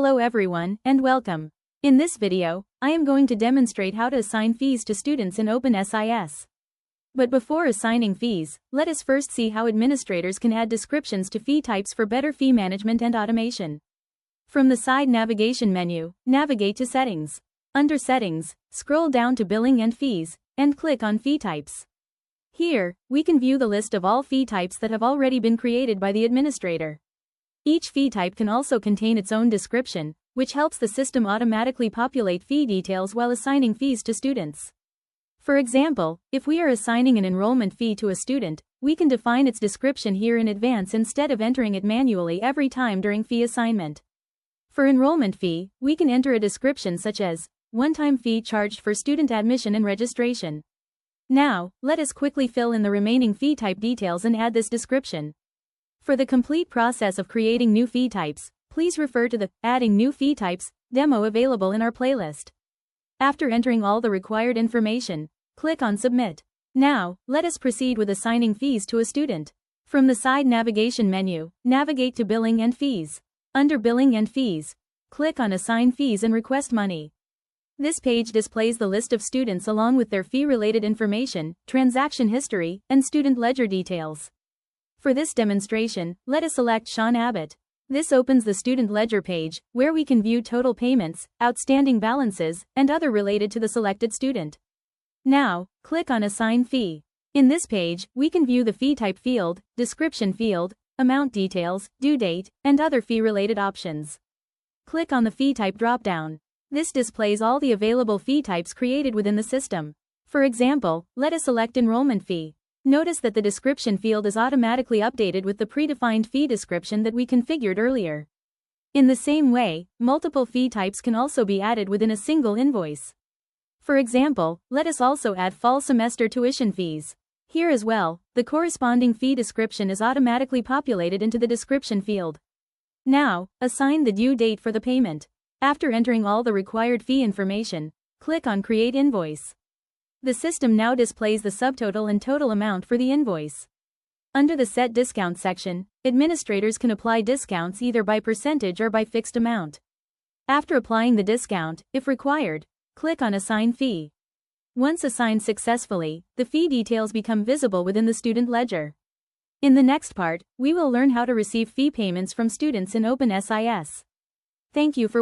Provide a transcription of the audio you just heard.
Hello everyone, and welcome. In this video, I am going to demonstrate how to assign fees to students in openSIS. But before assigning fees, let us first see how administrators can add descriptions to fee types for better fee management and automation. From the side navigation menu, navigate to Settings. Under Settings, scroll down to Billing and Fees, and click on Fee Types. Here, we can view the list of all fee types that have already been created by the administrator. Each fee type can also contain its own description, which helps the system automatically populate fee details while assigning fees to students. For example, if we are assigning an enrollment fee to a student, we can define its description here in advance instead of entering it manually every time during fee assignment. For enrollment fee, we can enter a description such as, one-time fee charged for student admission and registration. Now, let us quickly fill in the remaining fee type details and add this description. For the complete process of creating new fee types, please refer to the Adding New Fee Types demo available in our playlist. After entering all the required information, click on Submit. Now, let us proceed with assigning fees to a student. From the side navigation menu, navigate to Billing and Fees. Under Billing and Fees, click on Assign Fees and Request Money. This page displays the list of students along with their fee-related information, transaction history, and student ledger details. For this demonstration, let us select Sean Abbott. This opens the student ledger page, where we can view total payments, outstanding balances, and other related to the selected student. Now, click on Assign Fee. In this page, we can view the fee type field, description field, amount details, due date, and other fee-related options. Click on the fee type dropdown. This displays all the available fee types created within the system. For example, let us select enrollment fee. Notice that the description field is automatically updated with the predefined fee description that we configured earlier. In the same way, multiple fee types can also be added within a single invoice. For example, let us also add fall semester tuition fees. Here as well, the corresponding fee description is automatically populated into the description field. Now, assign the due date for the payment. After entering all the required fee information, click on Create Invoice. The system now displays the subtotal and total amount for the invoice. Under the Set Discount section, administrators can apply discounts either by percentage or by fixed amount. After applying the discount, if required, click on Assign Fee. Once assigned successfully, the fee details become visible within the student ledger. In the next part, we will learn how to receive fee payments from students in openSIS. Thank you for